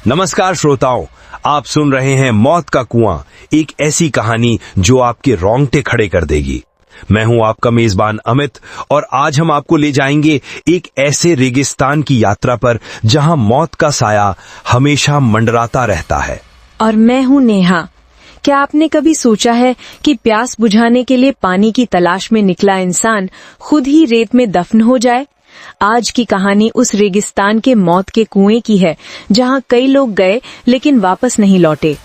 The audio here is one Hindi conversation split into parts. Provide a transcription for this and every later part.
नमस्कार श्रोताओं, आप सुन रहे हैं मौत का कुआं, एक ऐसी कहानी जो आपके रोंगटे खड़े कर देगी। मैं हूं आपका मेजबान अमित और आज हम आपको ले जाएंगे एक ऐसे रेगिस्तान की यात्रा पर जहां मौत का साया हमेशा मंडराता रहता है। और मैं हूं नेहा। क्या आपने कभी सोचा है कि प्यास बुझाने के लिए पानी की तलाश में निकला इंसान खुद ही रेत में दफन हो जाए? आज की कहानी उस रेगिस्तान के मौत के कुएं की है, जहां कई लोग गए लेकिन वापस नहीं लौटे।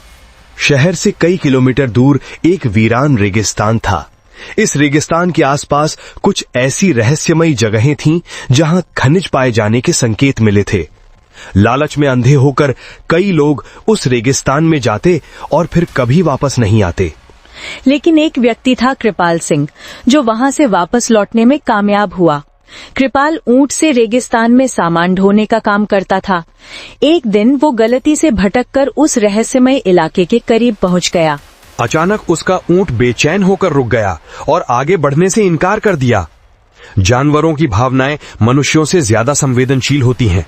शहर से कई किलोमीटर दूर एक वीरान रेगिस्तान था। इस रेगिस्तान के आसपास कुछ ऐसी रहस्यमयी जगहें थीं जहां खनिज पाए जाने के संकेत मिले थे। लालच में अंधे होकर कई लोग उस रेगिस्तान में जाते और फिर कभी वापस नहीं आते। लेकिन एक व्यक्ति था कृपाल सिंह, जो वहां से वापस लौटने में कामयाब हुआ। कृपाल ऊंट से रेगिस्तान में सामान ढोने का काम करता था। एक दिन वो गलती से भटककर उस रहस्यमय इलाके के करीब पहुंच गया। अचानक उसका ऊंट बेचैन होकर रुक गया और आगे बढ़ने से इनकार कर दिया। जानवरों की भावनाएं मनुष्यों से ज्यादा संवेदनशील होती हैं।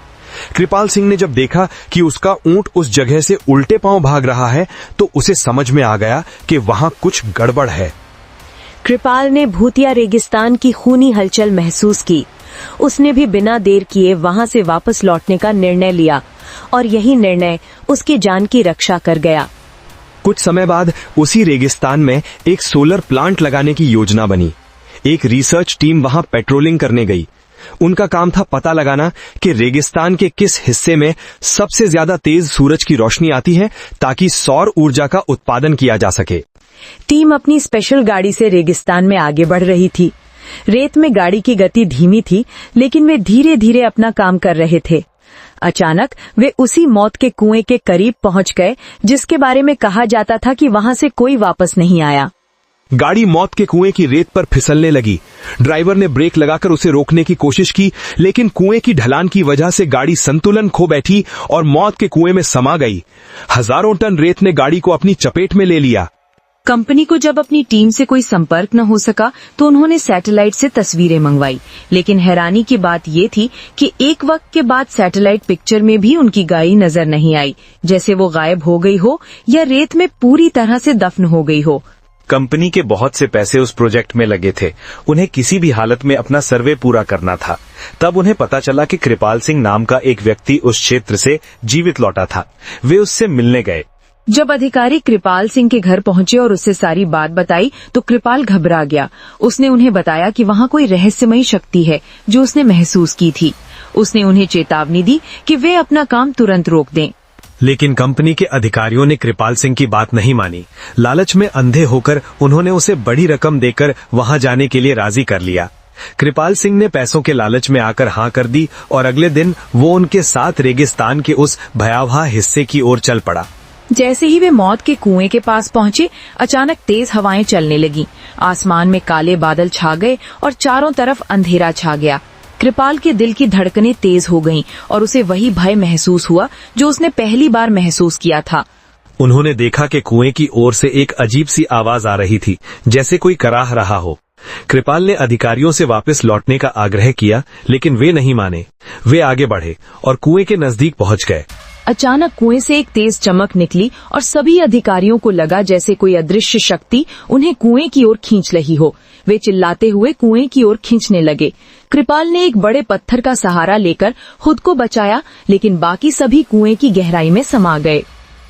कृपाल सिंह ने जब देखा कि उसका ऊंट उस जगह से उल्टे पांव भाग रहा है, तो उसे समझ में आ गया कि वहां कुछ गड़बड़ है। कृपाल ने भूतिया रेगिस्तान की खूनी हलचल महसूस की। उसने भी बिना देर किए वहां से वापस लौटने का निर्णय लिया और यही निर्णय उसकी जान की रक्षा कर गया। कुछ समय बाद उसी रेगिस्तान में एक सोलर प्लांट लगाने की योजना बनी। एक रिसर्च टीम वहां पेट्रोलिंग करने गई। उनका काम था पता लगाना कि रेगिस्तान के किस हिस्से में सबसे ज्यादा तेज सूरज की रोशनी आती है, ताकि सौर ऊर्जा का उत्पादन किया जा सके। टीम अपनी स्पेशल गाड़ी से रेगिस्तान में आगे बढ़ रही थी। रेत में गाड़ी की गति धीमी थी, लेकिन वे धीरे धीरे अपना काम कर रहे थे। अचानक वे उसी मौत के कुएं के करीब पहुंच गए, जिसके बारे में कहा जाता था कि वहां से कोई वापस नहीं आया। गाड़ी मौत के कुएं की रेत पर फिसलने लगी। ड्राइवर ने ब्रेक लगाकर उसे रोकने की कोशिश की, लेकिन कुएं की ढलान की वजह से गाड़ी संतुलन खो बैठी और मौत के कुएं में समा गई। हजारों टन रेत ने गाड़ी को अपनी चपेट में ले लिया। कंपनी को जब अपनी टीम से कोई संपर्क न हो सका, तो उन्होंने सैटेलाइट से तस्वीरें मंगवाई। लेकिन हैरानी की बात ये थी कि एक वक्त के बाद सैटेलाइट पिक्चर में भी उनकी गाड़ी नजर नहीं आई, जैसे वो गायब हो गई हो या रेत में पूरी तरह से दफन हो गई हो। कंपनी के बहुत से पैसे उस प्रोजेक्ट में लगे थे। उन्हें किसी भी हालत में अपना सर्वे पूरा करना था। तब उन्हें पता चला कि कृपाल सिंह नाम का एक व्यक्ति उस क्षेत्र से जीवित लौटा था। वे उससे मिलने गए। जब अधिकारी कृपाल सिंह के घर पहुंचे और उससे सारी बात बताई, तो कृपाल घबरा गया। उसने उन्हें बताया कि वहां कोई रहस्यमयी शक्ति है जो उसने महसूस की थी। उसने उन्हें चेतावनी दी कि वे अपना काम तुरंत रोक दें। लेकिन कंपनी के अधिकारियों ने कृपाल सिंह की बात नहीं मानी। लालच में अंधे होकर उन्होंने उसे बड़ी रकम देकर वहां जाने के लिए राजी कर लिया। कृपाल सिंह ने पैसों के लालच में आकर हाँ कर दी और अगले दिन वो उनके साथ रेगिस्तान के उस भयावह हिस्से की ओर चल पड़ा। जैसे ही वे मौत के कुएं के पास पहुंचे, अचानक तेज हवाएं चलने लगीं। आसमान में काले बादल छा गए और चारों तरफ अंधेरा छा गया। कृपाल के दिल की धड़कनें तेज हो गईं और उसे वही भय महसूस हुआ जो उसने पहली बार महसूस किया था। उन्होंने देखा कि कुएं की ओर से एक अजीब सी आवाज आ रही थी, जैसे कोई कराह रहा हो। कृपाल ने अधिकारियों से वापस लौटने का आग्रह किया, लेकिन वे नहीं माने। वे आगे बढ़े और कुएं के नजदीक पहुंच गए। अचानक कुएं से एक तेज चमक निकली और सभी अधिकारियों को लगा जैसे कोई अदृश्य शक्ति उन्हें कुएं की ओर खींच रही हो। वे चिल्लाते हुए कुएं की ओर खींचने लगे। कृपाल ने एक बड़े पत्थर का सहारा लेकर खुद को बचाया, लेकिन बाकी सभी कुएं की गहराई में समा गए।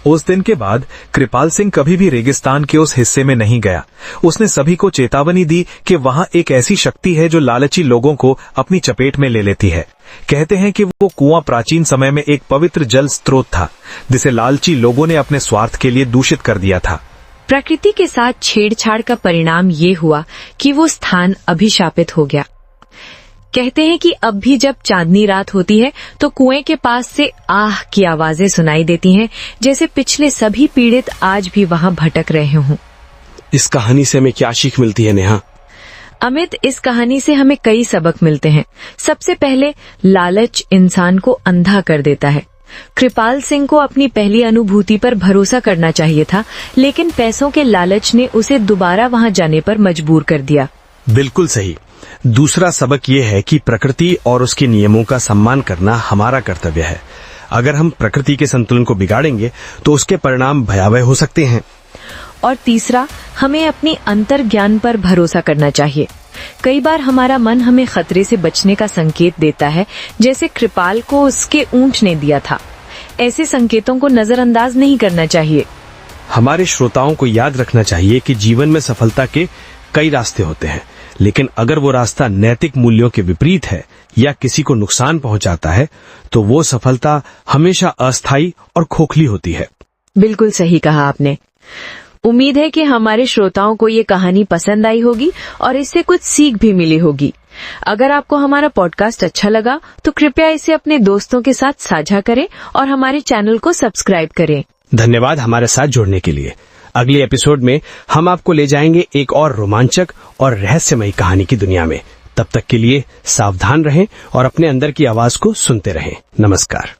उस दिन के बाद कृपाल सिंह कभी भी रेगिस्तान के उस हिस्से में नहीं गया। उसने सभी को चेतावनी दी कि वहां एक ऐसी शक्ति है जो लालची लोगों को अपनी चपेट में ले लेती है। कहते हैं कि वो कुआं प्राचीन समय में एक पवित्र जल स्रोत था, जिसे लालची लोगों ने अपने स्वार्थ के लिए दूषित कर दिया था। प्रकृति के साथ छेड़छाड़ का परिणाम ये हुआ कि वो स्थान अभिशापित हो गया। कहते हैं कि अब भी जब चांदनी रात होती है तो कुएं के पास से आह की आवाजें सुनाई देती हैं, जैसे पिछले सभी पीड़ित आज भी वहां भटक रहे हों। इस कहानी से हमें क्या सीख मिलती है नेहा? अमित, इस कहानी से हमें कई सबक मिलते हैं। सबसे पहले, लालच इंसान को अंधा कर देता है। कृपाल सिंह को अपनी पहली अनुभूति पर भरोसा करना चाहिए था, लेकिन पैसों के लालच ने उसे दोबारा वहां जाने पर मजबूर कर दिया। बिल्कुल सही। दूसरा सबक ये है कि प्रकृति और उसके नियमों का सम्मान करना हमारा कर्तव्य है। अगर हम प्रकृति के संतुलन को बिगाड़ेंगे तो उसके परिणाम भयावह हो सकते हैं। और तीसरा, हमें अपनी अंतर्ज्ञान पर भरोसा करना चाहिए। कई बार हमारा मन हमें खतरे से बचने का संकेत देता है, जैसे कृपाल को उसके ऊंट ने दिया था। ऐसे संकेतों को नजरअंदाज नहीं करना चाहिए। हमारे श्रोताओं को याद रखना चाहिए कि जीवन में सफलता के कई रास्ते होते हैं, लेकिन अगर वो रास्ता नैतिक मूल्यों के विपरीत है या किसी को नुकसान पहुंचाता है तो वो सफलता हमेशा अस्थायी और खोखली होती है। बिल्कुल सही कहा आपने। उम्मीद है कि हमारे श्रोताओं को ये कहानी पसंद आई होगी और इससे कुछ सीख भी मिली होगी। अगर आपको हमारा पॉडकास्ट अच्छा लगा तो कृपया इसे अपने दोस्तों के साथ साझा करें और हमारे चैनल को सब्सक्राइब करें। धन्यवाद हमारे साथ जुड़ने के लिए। अगले एपिसोड में हम आपको ले जाएंगे एक और रोमांचक और रहस्यमयी कहानी की दुनिया में। तब तक के लिए सावधान रहें और अपने अंदर की आवाज को सुनते रहें। नमस्कार।